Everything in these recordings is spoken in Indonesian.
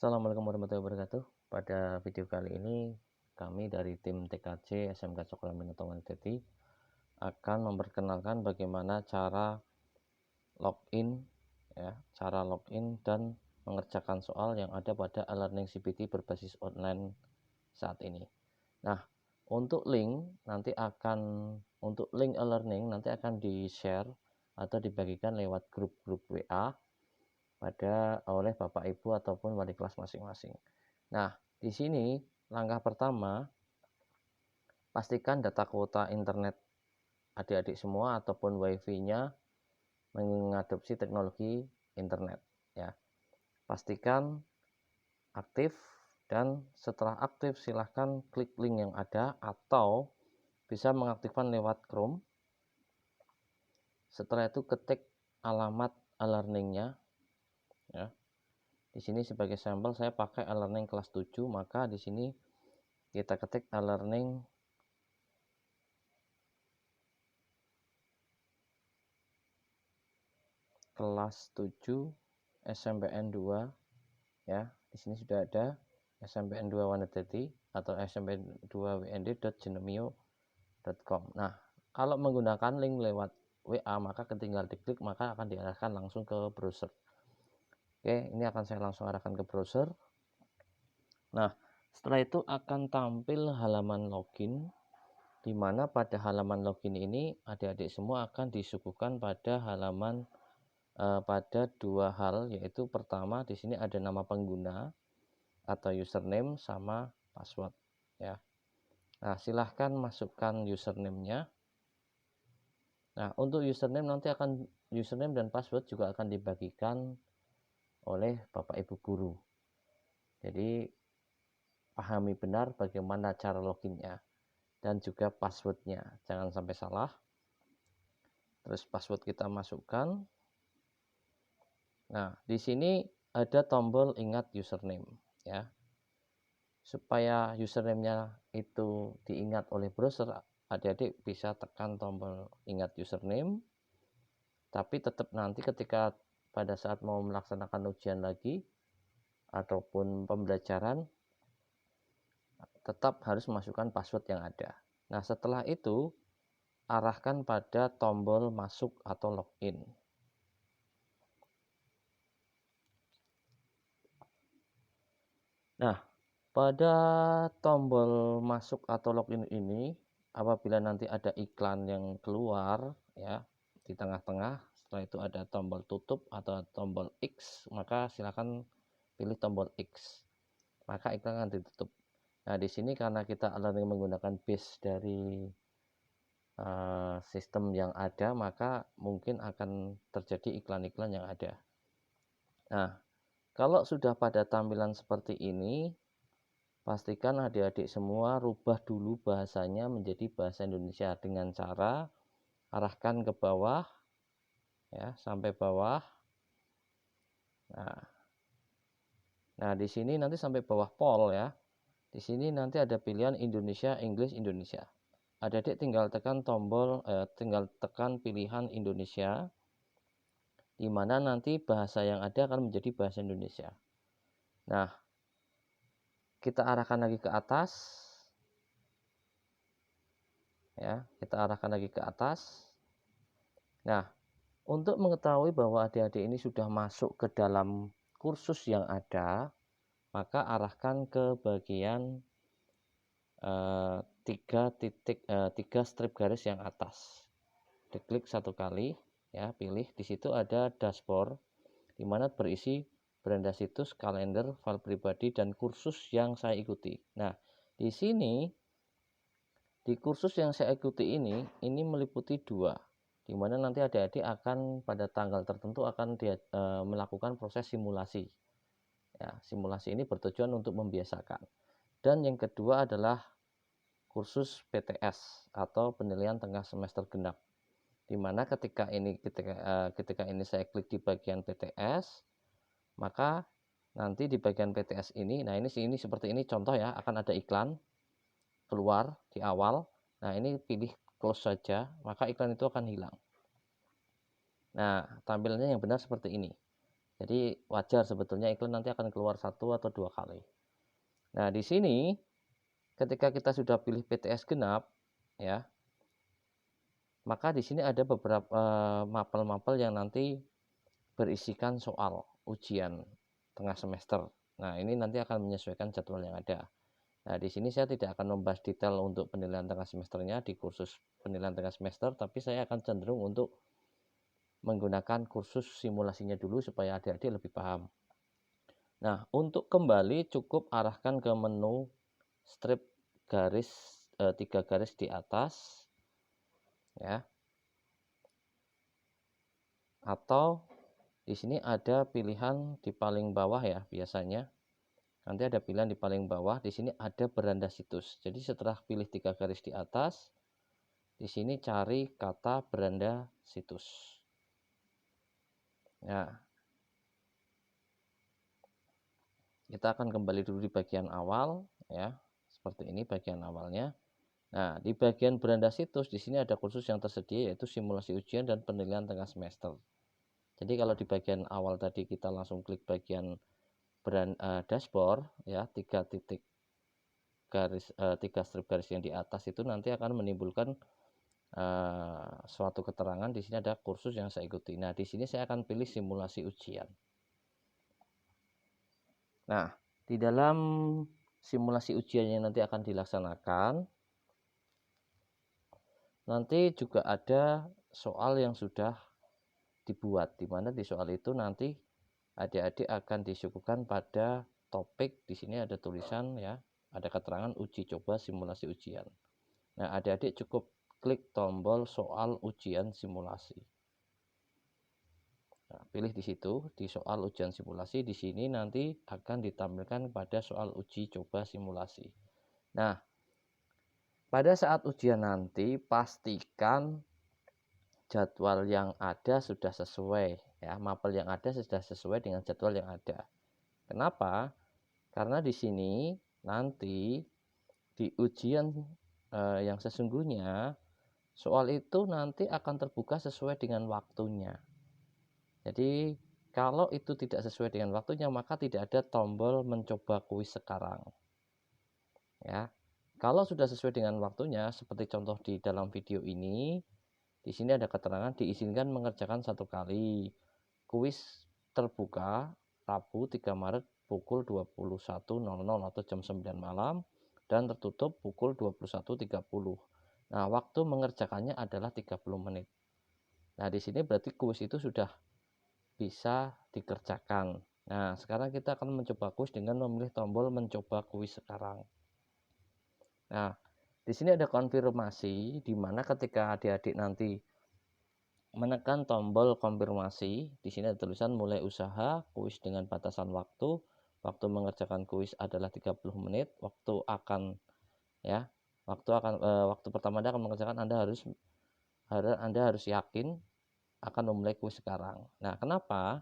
Assalamualaikum warahmatullahi wabarakatuh. Pada video kali ini, kami dari tim TKJ SMK Cokro Aminoto Jati akan memperkenalkan bagaimana cara login, cara login dan mengerjakan soal yang ada pada e-learning CPT berbasis online saat ini. Nah, untuk link e-learning nanti akan di-share atau dibagikan lewat grup-grup WA oleh Bapak Ibu ataupun wali kelas masing-masing. Nah, di sini langkah pertama, pastikan data kuota internet adik-adik semua ataupun WiFi-nya mengadopsi teknologi internet ya. Pastikan aktif dan setelah aktif silahkan klik link yang ada atau bisa mengaktifkan lewat Chrome. Setelah itu ketik alamat e-learning-nya ya. Di sini sebagai sampel saya pakai e-learning kelas 7, maka di sini kita ketik e-learning kelas 7 SMPN 2 ya. Di sini sudah ada SMPN 2 Wanadati atau SMPN 2 wnd.genomio.com. Nah, kalau menggunakan link lewat WA maka tinggal diklik maka akan diarahkan langsung ke browser. Oke, ini akan saya langsung arahkan ke browser. Nah, setelah itu akan tampil halaman login, di mana pada halaman login ini adik-adik semua akan disuguhkan pada pada dua hal, yaitu pertama di sini ada nama pengguna atau username sama password ya. Nah, silahkan masukkan username-nya. Nah, untuk username username dan password juga akan dibagikan oleh Bapak Ibu guru. Jadi pahami benar bagaimana cara loginnya dan juga passwordnya, jangan sampai salah. Terus password kita masukkan. Nah, di sini ada tombol ingat username ya. Supaya username-nya itu diingat oleh browser, adik-adik bisa tekan tombol ingat username. Tapi tetap nanti ketika pada saat mau melaksanakan ujian lagi ataupun pembelajaran, tetap harus masukkan password yang ada. Nah, setelah itu arahkan pada tombol masuk atau login. Nah, pada tombol masuk atau login ini, apabila nanti ada iklan yang keluar ya di tengah-tengah, setelah itu ada tombol tutup atau tombol X, maka silakan pilih tombol X. Maka iklan akan ditutup. Nah, di sini karena kita e-learning menggunakan base dari sistem yang ada, maka mungkin akan terjadi iklan-iklan yang ada. Nah, kalau sudah pada tampilan seperti ini, pastikan adik-adik semua rubah dulu bahasanya menjadi bahasa Indonesia dengan cara arahkan ke bawah ya, sampai bawah. Nah, di sini nanti sampai bawah pol ya. Di sini nanti ada pilihan Indonesia, English, Indonesia. Adik-adik tinggal tekan pilihan Indonesia, di mana nanti bahasa yang ada akan menjadi bahasa Indonesia. Nah, kita arahkan lagi ke atas. Ya, kita arahkan lagi ke atas. Nah, untuk mengetahui bahwa adik-adik ini sudah masuk ke dalam kursus yang ada, maka arahkan ke bagian tiga strip garis yang atas. Diklik satu kali, ya, pilih di situ ada dashboard, di mana berisi beranda situs, kalender, file pribadi, dan kursus yang saya ikuti. Nah, di sini di kursus yang saya ikuti ini meliputi dua, di mana nanti adik-adik akan pada tanggal tertentu akan melakukan proses simulasi. Ya, simulasi ini bertujuan untuk membiasakan. Dan yang kedua adalah kursus PTS atau penilaian tengah semester genap, di mana ketika ini saya klik di bagian PTS, maka nanti di bagian PTS ini, nah ini seperti ini contoh ya, akan ada iklan keluar di awal. Nah, ini pilih close saja, maka iklan itu akan hilang. Nah, tampilannya yang benar seperti ini. Jadi wajar sebetulnya iklan nanti akan keluar 1 atau 2 kali. Nah, di sini ketika kita sudah pilih PTS genap ya, maka di sini ada beberapa mapel-mapel yang nanti berisikan soal ujian tengah semester. Nah, ini nanti akan menyesuaikan jadwal yang ada. Nah, di sini saya tidak akan membahas detail untuk penilaian tengah semesternya di kursus penilaian tengah semester, tapi saya akan cenderung untuk menggunakan kursus simulasinya dulu supaya adik-adik lebih paham. Nah, untuk kembali cukup arahkan ke menu strip garis 3 garis di atas ya. Atau di sini ada pilihan di paling bawah ya biasanya. Nanti ada pilihan di paling bawah, di sini ada beranda situs. Jadi setelah pilih 3 garis di atas, di sini cari kata beranda situs. Nah, kita akan kembali dulu di bagian awal ya. Seperti ini bagian awalnya. Nah, di bagian beranda situs di sini ada kursus yang tersedia yaitu simulasi ujian dan penilaian tengah semester. Jadi kalau di bagian awal tadi kita langsung klik bagian dashboard ya, 3 titik garis 3 strip garis yang di atas itu nanti akan menimbulkan suatu keterangan. Di sini ada kursus yang saya ikuti. Nah, di sini saya akan pilih simulasi ujian. Nah, di dalam simulasi ujian yang nanti akan dilaksanakan, nanti juga ada soal yang sudah dibuat, di mana di soal itu nanti adik-adik akan disuguhkan pada topik. Di sini ada tulisan ya, ada keterangan uji coba simulasi ujian. Nah, adik-adik cukup klik tombol soal ujian simulasi. Nah, pilih di situ, di soal ujian simulasi. Di sini nanti akan ditampilkan pada soal uji coba simulasi. Nah, pada saat ujian nanti pastikan jadwal yang ada sudah sesuai ya, mapel yang ada sudah sesuai dengan jadwal yang ada. Kenapa? Karena di sini nanti di ujian yang sesungguhnya soal itu nanti akan terbuka sesuai dengan waktunya. Jadi kalau itu tidak sesuai dengan waktunya, maka tidak ada tombol mencoba kuis sekarang. Ya. Kalau sudah sesuai dengan waktunya, seperti contoh di dalam video ini, di sini ada keterangan diizinkan mengerjakan 1 kali. Kuis terbuka Rabu 3 Maret pukul 21.00 atau jam 9 malam dan tertutup pukul 21.30. Nah, waktu mengerjakannya adalah 30 menit. Nah, di sini berarti kuis itu sudah bisa dikerjakan. Nah, sekarang kita akan mencoba kuis dengan memilih tombol mencoba kuis sekarang. Nah, di sini ada konfirmasi, di mana ketika adik-adik nanti menekan tombol konfirmasi, di sini ada tulisan mulai usaha, kuis dengan batasan waktu. Waktu mengerjakan kuis adalah 30 menit. Waktu pertama Anda akan mengerjakan, Anda harus yakin akan memulai kuis sekarang. Nah, kenapa?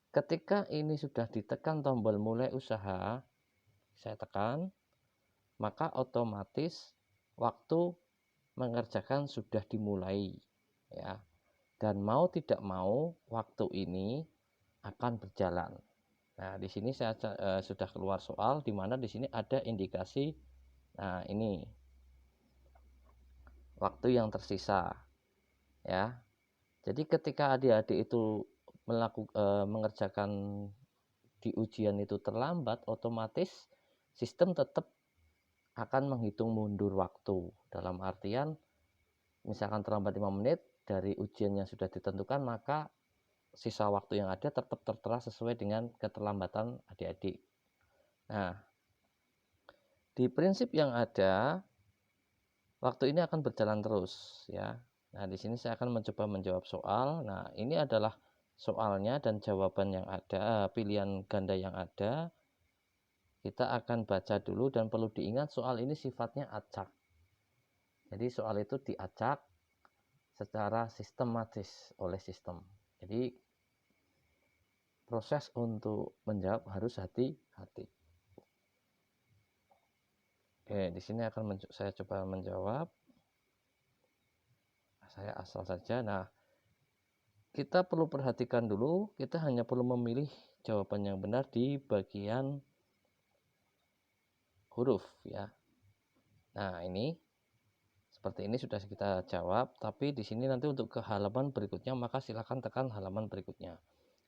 Ketika ini sudah ditekan tombol mulai usaha, saya tekan, maka otomatis waktu mengerjakan sudah dimulai ya. Dan mau tidak mau waktu ini akan berjalan. Nah, di sini saya sudah keluar soal di mana di sini ada indikasi. Nah, ini waktu yang tersisa ya. Jadi ketika adik-adik itu mengerjakan di ujian itu terlambat, otomatis sistem tetap akan menghitung mundur waktu. Dalam artian misalkan terlambat 5 menit dari ujian yang sudah ditentukan, maka sisa waktu yang ada tetap tertera sesuai dengan keterlambatan adik-adik. Nah, di prinsip yang ada, waktu ini akan berjalan terus ya. Nah, di sini saya akan mencoba menjawab soal. Nah, ini adalah soalnya dan jawaban yang ada, pilihan ganda yang ada. Kita akan baca dulu dan perlu diingat soal ini sifatnya acak. Jadi soal itu diacak secara sistematis oleh sistem. Jadi proses untuk menjawab harus hati-hati. Oke, di sini akan saya coba menjawab. Saya asal saja. Nah, kita perlu perhatikan dulu, kita hanya perlu memilih jawaban yang benar di bagian huruf ya. Nah, ini seperti ini sudah kita jawab, tapi di sini nanti untuk ke halaman berikutnya maka silakan tekan halaman berikutnya.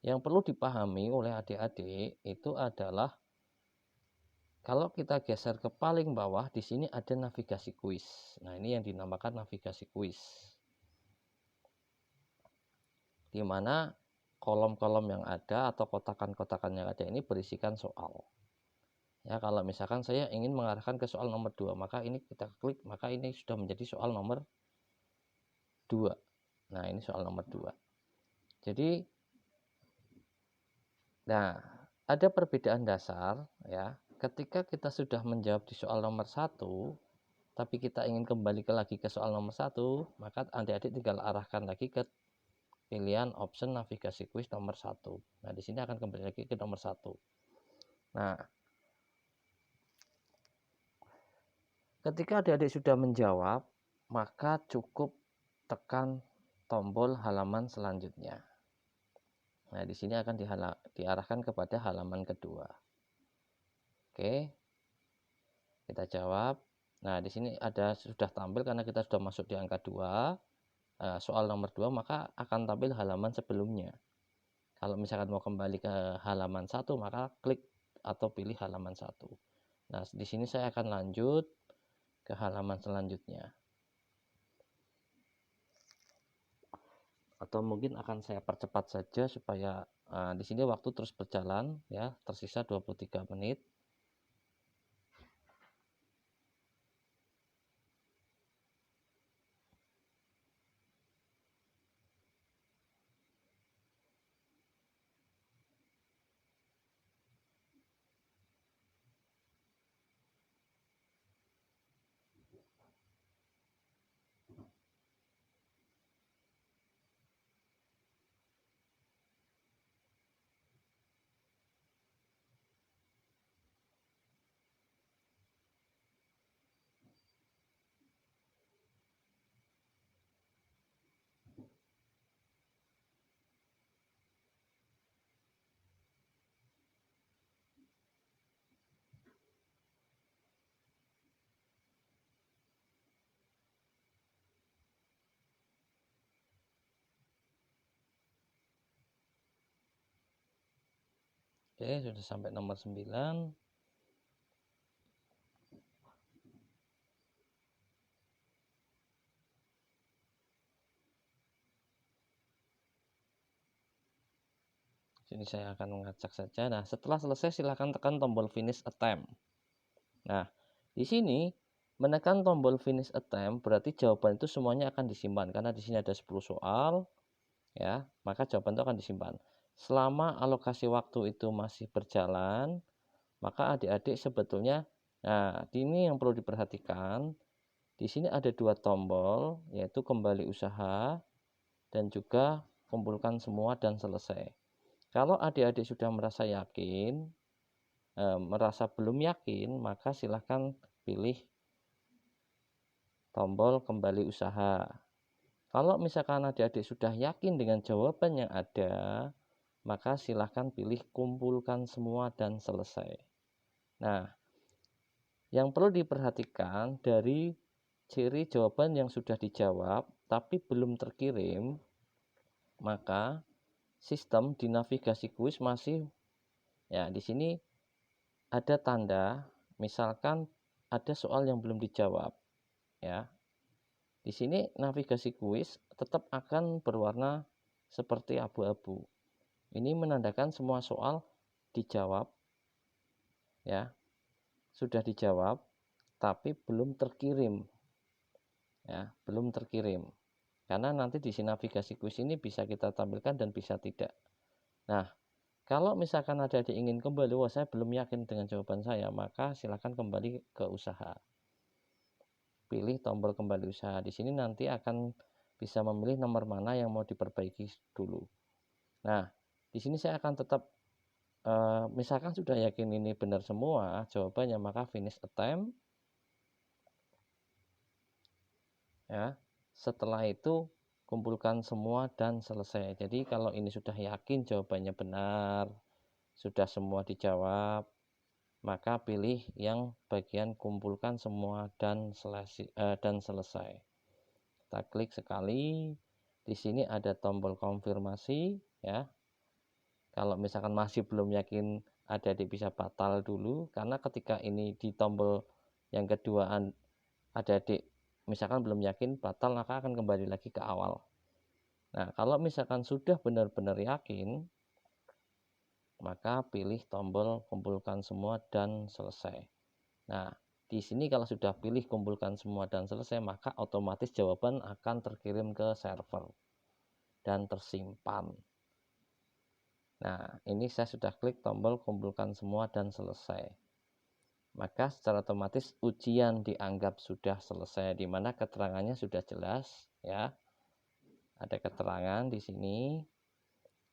Yang perlu dipahami oleh adik-adik itu adalah kalau kita geser ke paling bawah, di sini ada navigasi kuis. Nah, ini yang dinamakan navigasi kuis. Di mana kolom-kolom yang ada atau kotakan-kotakan yang ada ini berisikan soal. Ya, kalau misalkan saya ingin mengarahkan ke soal nomor 2, maka ini kita klik, maka ini sudah menjadi soal nomor 2. Nah, ini soal nomor 2. Jadi, nah, ada perbedaan dasar ya. Ketika kita sudah menjawab di soal nomor 1, tapi kita ingin kembali lagi ke soal nomor 1, maka adik-adik tinggal arahkan lagi ke pilihan option navigasi kuis nomor 1. Nah, di sini akan kembali lagi ke nomor 1. Nah, ketika adik-adik sudah menjawab, maka cukup tekan tombol halaman selanjutnya. Nah, di sini akan diarahkan kepada halaman kedua. Oke, kita jawab. Nah, di sini ada sudah tampil karena kita sudah masuk di angka 2. Soal nomor 2 maka akan tampil halaman sebelumnya. Kalau misalkan mau kembali ke halaman 1 maka klik atau pilih halaman 1. Nah, di sini saya akan lanjut ke halaman selanjutnya. Atau mungkin akan saya percepat saja supaya di sini waktu terus berjalan ya, tersisa 23 menit. Oke, sudah sampai nomor 9. Sini saya akan mengacak saja. Nah, setelah selesai silahkan tekan tombol finish attempt. Nah, di sini menekan tombol finish attempt berarti jawaban itu semuanya akan disimpan karena di sini ada 10 soal ya, maka jawaban itu akan disimpan. Selama alokasi waktu itu masih berjalan, maka adik-adik sebetulnya ini yang perlu diperhatikan. Di sini ada 2 tombol yaitu kembali usaha dan juga kumpulkan semua dan selesai. Kalau adik-adik sudah merasa yakin, merasa belum yakin, maka silahkan pilih tombol kembali usaha. Kalau misalkan adik-adik sudah yakin dengan jawaban yang ada, maka silahkan pilih kumpulkan semua dan selesai. Nah, yang perlu diperhatikan dari ciri jawaban yang sudah dijawab tapi belum terkirim, maka sistem di navigasi kuis masih ya di sini ada tanda misalkan ada soal yang belum dijawab ya. Di sini navigasi kuis tetap akan berwarna seperti abu-abu. Ini menandakan semua soal dijawab ya. Sudah dijawab tapi belum terkirim. Ya, belum terkirim. Karena nanti di navigasi kuis ini bisa kita tampilkan dan bisa tidak. Nah, kalau misalkan ada yang ingin kembali, wah saya belum yakin dengan jawaban saya, maka silakan kembali ke usaha. Pilih tombol kembali usaha. Di sini nanti akan bisa memilih nomor mana yang mau diperbaiki dulu. Nah, di sini saya akan tetap misalkan sudah yakin ini benar semua jawabannya, maka finish attempt. Ya. Setelah itu kumpulkan semua dan selesai. Jadi kalau ini sudah yakin jawabannya benar, sudah semua dijawab, maka pilih yang bagian kumpulkan semua dan selesai. Kita klik sekali. Di sini ada tombol konfirmasi ya. Kalau misalkan masih belum yakin, adik-adik bisa batal dulu, karena ketika ini di tombol yang kedua adik-adik misalkan belum yakin, batal, maka akan kembali lagi ke awal. Nah, kalau misalkan sudah benar-benar yakin, maka pilih tombol kumpulkan semua dan selesai. Nah, di sini kalau sudah pilih kumpulkan semua dan selesai, maka otomatis jawaban akan terkirim ke server dan tersimpan. Nah, ini saya sudah klik tombol kumpulkan semua dan selesai. Maka secara otomatis ujian dianggap sudah selesai, di mana keterangannya sudah jelas ya. Ada keterangan di sini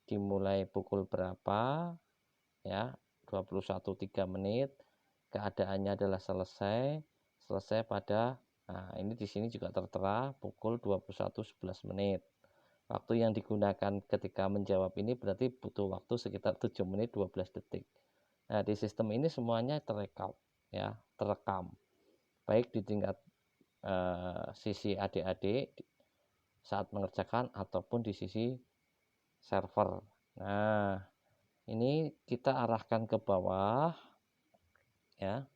dimulai pukul berapa ya, 21.03 menit. Keadaannya adalah selesai pada ini di sini juga tertera pukul 21.11 menit. Waktu yang digunakan ketika menjawab ini berarti butuh waktu sekitar 7 menit 12 detik. Nah, di sistem ini semuanya terekam ya, terekam. Baik di tingkat sisi adik-adik saat mengerjakan ataupun di sisi server. Nah, ini kita arahkan ke bawah ya.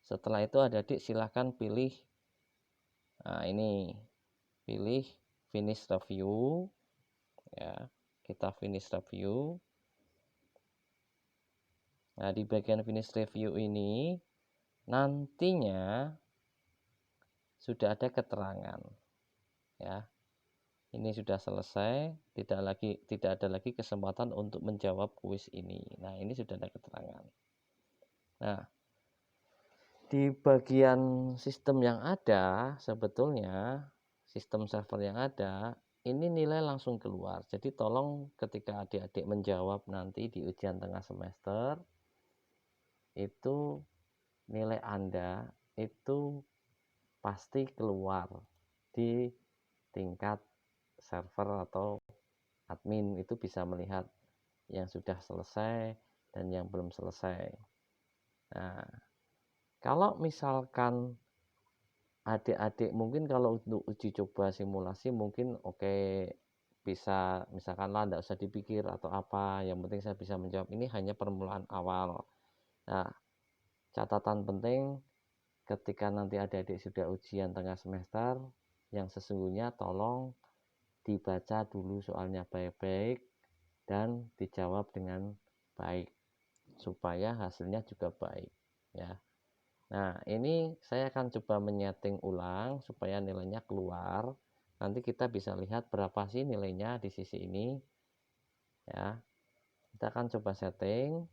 Setelah itu adik-adik silahkan pilih, nah ini pilih finish review ya. Kita finish review. Nah, di bagian finish review ini nantinya sudah ada keterangan ya. Ini sudah selesai, tidak ada lagi kesempatan untuk menjawab kuis ini. Nah, ini sudah ada keterangan. Nah, di bagian sistem yang ada, sebetulnya sistem server yang ada ini nilai langsung keluar. Jadi tolong ketika adik-adik menjawab nanti di ujian tengah semester, itu nilai Anda itu pasti keluar di tingkat server atau admin, itu bisa melihat yang sudah selesai dan yang belum selesai. Nah, kalau misalkan adik-adik mungkin kalau untuk uji coba simulasi mungkin oke, bisa misalkan lah enggak usah dipikir atau apa, yang penting saya bisa menjawab, ini hanya permulaan awal. Nah, catatan penting ketika nanti adik-adik sudah ujian tengah semester, yang sesungguhnya tolong dibaca dulu soalnya baik-baik dan dijawab dengan baik supaya hasilnya juga baik ya. Nah, ini saya akan coba menyeting ulang supaya nilainya keluar. Nanti kita bisa lihat berapa sih nilainya di sisi ini ya. Kita akan coba setting.